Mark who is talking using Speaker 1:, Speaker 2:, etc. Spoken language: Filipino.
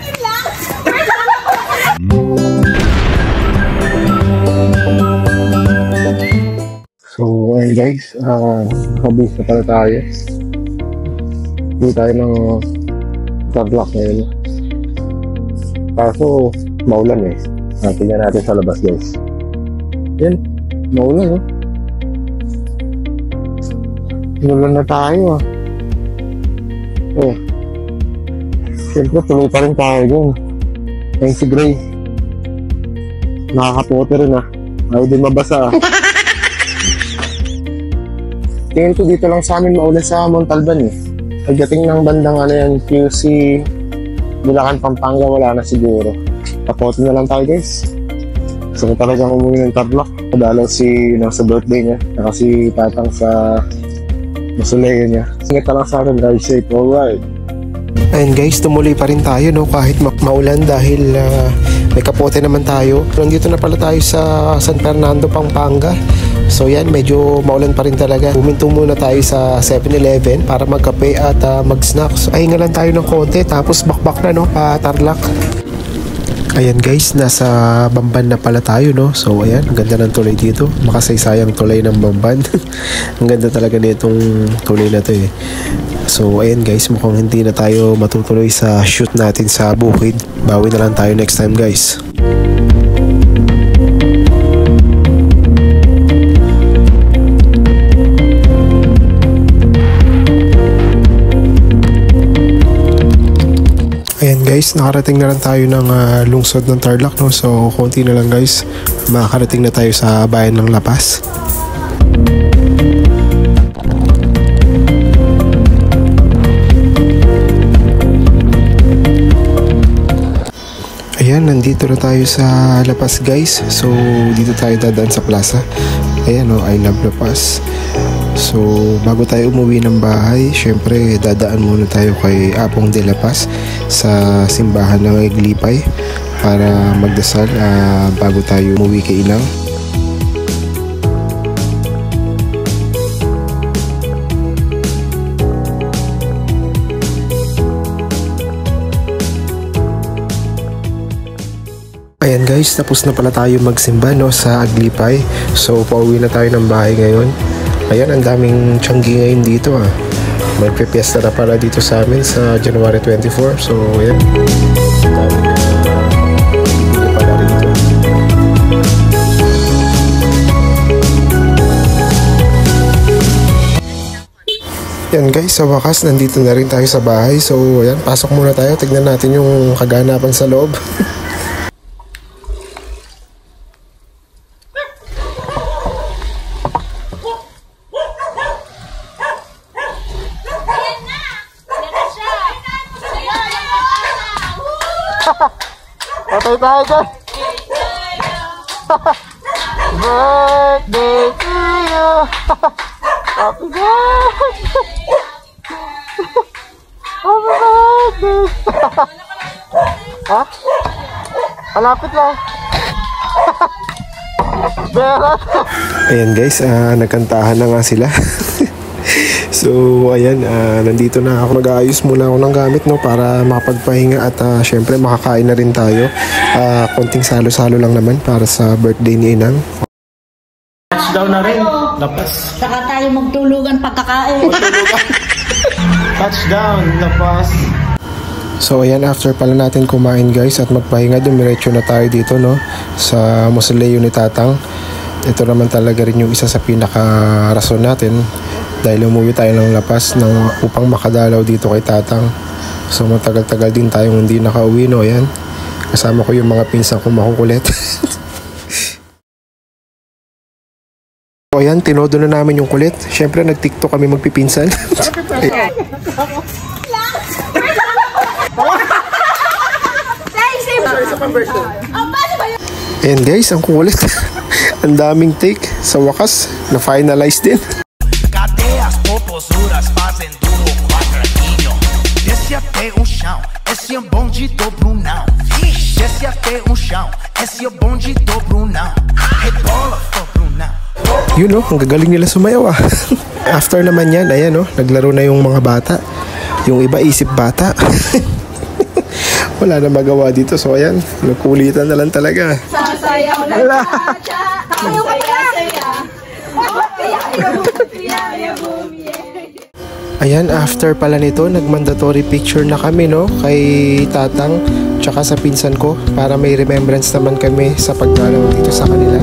Speaker 1: Yun lang.
Speaker 2: So, ayun guys, nakabase na pala tayo. Hindi tayo ng Tarlac ngayon. Kaso, maulan eh. Tingnan natin sa labas guys. Yan, maulan eh. Inulan na tayo ah. Oh. Siyempre, tuloy pa rin tayo dun. Ayun si Gray. Nakakapote rin ah. Ayaw din mabasa ah. Tingin ko dito lang sa amin maulan sa Montalban eh. Pagdating ng bandang ano yan, QC, Bulacan, Pampanga, wala na siguro. Tapote na lang tayo guys. Gusto ko talagang umuwi ng Tarlac. Padalaw si, sa birthday niya. Saka si Tatang sa mausoleo niya. Singit na lang sa akin, drive safe, alright.
Speaker 3: Ayun guys, tumuloy pa rin tayo no, kahit maulan dahil may kapote naman tayo. Nandito na pala tayo sa San Fernando, Pampanga. So yan, medyo maulan pa rin talaga. Huminto muna tayo sa 7-Eleven para magkape at mag-snacks. So, ayun nga lang tayo ng konti, tapos bakbak na no, Tarlac. Ayan guys, nasa Bamban na pala tayo no. So ayan, ang ganda ng tulay dito. Makasaysayang tulay ng Bamban. Ang ganda talaga nitong tulay na to eh. So ayan guys, mukhang hindi na tayo matutuloy sa shoot natin sa bukid. Bawi na lang tayo next time guys. Ayan guys, nakarating na lang tayo ng lungsod ng Tarlac no. So konti na lang guys, makakarating na tayo sa bayan ng La Paz. Ayan, nandito na tayo sa La Paz guys. So dito tayo dadaan sa plaza. Ayan o, I love La Paz. So bago tayo umuwi ng bahay, syempre dadaan muna tayo kay Apong de La Paz sa simbahan ng Iglipay para magdasal bago tayo umuwi kay Inang. Ayan guys, tapos na pala tayo magsimba no, sa Aglipay. So pauwi na tayo ng bahay ngayon. Ayan, ang daming tiyanggi ngayon dito ah. Magpipiesta na pala dito sa amin sa January 24. So ayan, daming hindi pala rito. Ayan guys, sa wakas nandito na rin tayo sa bahay. So ayan, pasok muna tayo. Tignan natin yung kaganapan sa loob.
Speaker 2: Patay tayo dyan. Birthday to you. Happy birthday. Happy birthday. Ha? Malapit lang. Berat.
Speaker 3: Ayan guys, nagkantahan na nga sila. So ayan, nandito na ako, nag-aayos muna ako ng gamit no, para makapagpahinga at syempre makakain na rin tayo. Konting salo-salo lang naman para sa birthday ni Inang.
Speaker 2: Touchdown na rin, Lapas.
Speaker 1: Saka tayo magtulugan pagkakain.
Speaker 2: Touchdown, Lapas.
Speaker 3: So ayan, after pala natin kumain guys at magpahinga, dumiretso na tayo dito no, sa mausoleo ni Tatang. Ito naman talaga rin yung isa sa pinaka-rason natin dahil umuwi tayo ng La Paz upang makadalaw dito kay Tatang. So matagal-tagal din tayong hindi nakauwi no. Ayan, kasama ko yung mga pinsan kong makukulit. So ayan, tinodo na namin yung kulit. Syempre nag-TikTok kami magpipinsan. Ayan guys, ang kulit. Ang daming take. Sa wakas, na-finalize din.
Speaker 4: Cadeias, popozuras fazem duro quadradinho. Desce até o chão, esse é o bonde do Brunão. Desce até o chão, esse é o bonde do Brunão. Rebola, for Brunão.
Speaker 3: Yun no, ang gagaling nila sumayaw ah. After naman yan, ayan no, naglaro na yung mga bata. Yung iba isip bata. Wala na magawa dito. So ayan, nagkulitan na lang talaga.
Speaker 1: Sasayaw na
Speaker 3: Wala. Ayan, after pala nito, nag-mandatory picture na kami, no? Kay Tatang, tsaka sa pinsan ko, para may remembrance naman kami sa pagdalaw dito sa kanila.